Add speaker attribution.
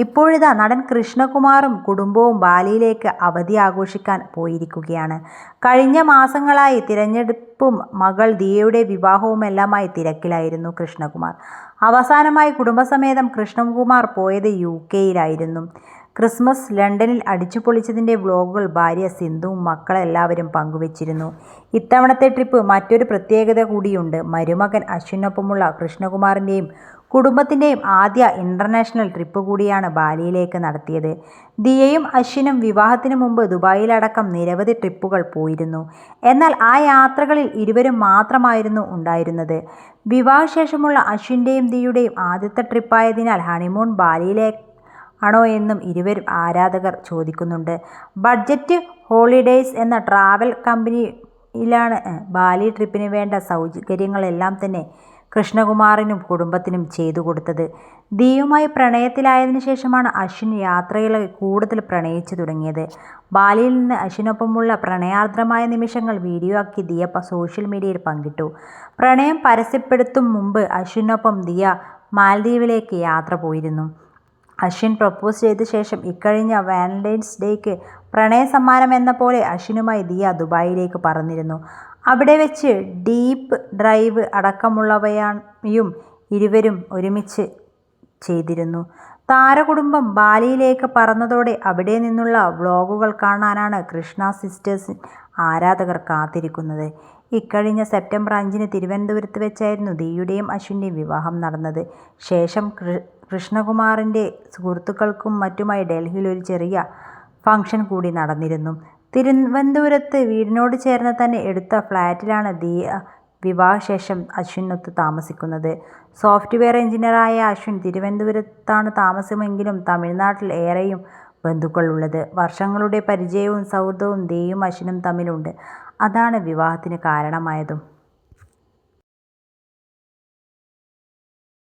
Speaker 1: ഇപ്പോഴിതാ നടൻ കൃഷ്ണകുമാറും കുടുംബവും ബാലിയിലേക്ക് അവധി ആഘോഷിക്കാൻ പോയിരിക്കുകയാണ്. കഴിഞ്ഞ മാസങ്ങളായി തിരഞ്ഞെടുപ്പും മകൾ ദിയയുടെ വിവാഹവുമെല്ലാമായി തിരക്കിലായിരുന്നു കൃഷ്ണകുമാർ. അവസാനമായി കുടുംബസമേതം കൃഷ്ണകുമാർ പോയത് യുകെയിലായിരുന്നു. ക്രിസ്മസ് ലണ്ടനിൽ അടിച്ചുപൊളിച്ചതിൻ്റെ വ്ലോഗുകൾ ഭാര്യ സിന്ധുവും മക്കളെല്ലാവരും പങ്കുവച്ചിരുന്നു. ഇത്തവണത്തെ ട്രിപ്പ് മറ്റൊരു പ്രത്യേകത കൂടിയുണ്ട്. മരുമകൻ അശ്വിനൊപ്പമുള്ള കൃഷ്ണകുമാറിൻ്റെയും കുടുംബത്തിൻ്റെയും ആദ്യ ഇൻ്റർനാഷണൽ ട്രിപ്പ് കൂടിയാണ് ബാലിയിലേക്ക് നടത്തിയത്. ദിയയും അശ്വിനും വിവാഹത്തിന് മുമ്പ് ദുബായിലടക്കം നിരവധി ട്രിപ്പുകൾ പോയിരുന്നു. എന്നാൽ ആ യാത്രകളിൽ ഇരുവരും മാത്രമായിരുന്നു ഉണ്ടായിരുന്നത്. വിവാഹശേഷമുള്ള അശ്വിൻ്റെയും ദിയയുടെയും ആദ്യത്തെ ട്രിപ്പായതിനാൽ ഹണിമൂൺ ബാലിയിലാണോ എന്നും ഇരുവരും ആരാധകർ ചോദിക്കുന്നുണ്ട്. ബഡ്ജറ്റ് ഹോളിഡേയ്സ് എന്ന ട്രാവൽ കമ്പനിയിലാണ് ബാലി ട്രിപ്പിന് വേണ്ട സൗകര്യങ്ങളെല്ലാം തന്നെ കൃഷ്ണകുമാറിനും കുടുംബത്തിനും ചെയ്തു കൊടുത്തത്. ദിയയുമായി പ്രണയത്തിലായതിനു ശേഷമാണ് അശ്വിൻ യാത്രകളെ കൂടുതൽ പ്രണയിച്ചു തുടങ്ങിയത്. ബാലിയിൽ നിന്ന് അശ്വിനൊപ്പമുള്ള പ്രണയാർദ്രമായ നിമിഷങ്ങൾ വീഡിയോ ആക്കി ദിയ സോഷ്യൽ മീഡിയയിൽ പങ്കിട്ടു. പ്രണയം പരസ്യപ്പെടുത്തും മുമ്പ് അശ്വിനൊപ്പം ദിയ മാലദ്വീപിലേക്ക് യാത്ര പോയിരുന്നു. അശ്വിൻ പ്രപ്പോസ് ചെയ്ത ശേഷം ഇക്കഴിഞ്ഞ വാലന്റൈൻസ് ഡേയ്ക്ക് പ്രണയ സമ്മാനം എന്ന പോലെ അശ്വിനുമായി ദിയ ദുബായിലേക്ക് പറന്നിരുന്നു. അവിടെ വെച്ച് ഡീപ്പ് ഡ്രൈവ് അടക്കമുള്ളവയും ഇരുവരും ഒരുമിച്ച് ചെയ്തിരുന്നു. താരകുടുംബം ബാലിയിലേക്ക് പറന്നതോടെ അവിടെ നിന്നുള്ള വ്ലോഗുകൾ കാണാനാണ് കൃഷ്ണ സിസ്റ്റേഴ്സ് ആരാധകർ കാത്തിരിക്കുന്നത്. ഇക്കഴിഞ്ഞ സെപ്റ്റംബർ 5-ന് തിരുവനന്തപുരത്ത് വെച്ചായിരുന്നു ദിയയുടെയും അശ്വിൻ്റെയും വിവാഹം നടന്നത്. ശേഷം കൃഷ്ണകുമാറിൻ്റെ സുഹൃത്തുക്കൾക്കും മറ്റുമായി ഡൽഹിയിൽ ഒരു ചെറിയ ഫംഗ്ഷൻ കൂടി നടന്നിരുന്നു. തിരുവനന്തപുരത്ത് വീടിനോട് ചേർന്ന് തന്നെ എടുത്ത ഫ്ലാറ്റിലാണ് ദിയ വിവാഹശേഷം അശ്വിനൊത്ത് താമസിക്കുന്നത്. സോഫ്റ്റ്വെയർ എഞ്ചിനീയറായ അശ്വിൻ തിരുവനന്തപുരത്താണ് താമസമെങ്കിലും തമിഴ്നാട്ടിൽ ഏറെയും ബന്ധുക്കളുള്ളത്. വർഷങ്ങളുടെ പരിചയവും സൗഹൃദവും ദിയയും അശ്വിനും തമ്മിലുണ്ട്. അതാണ് വിവാഹത്തിന് കാരണമായതും.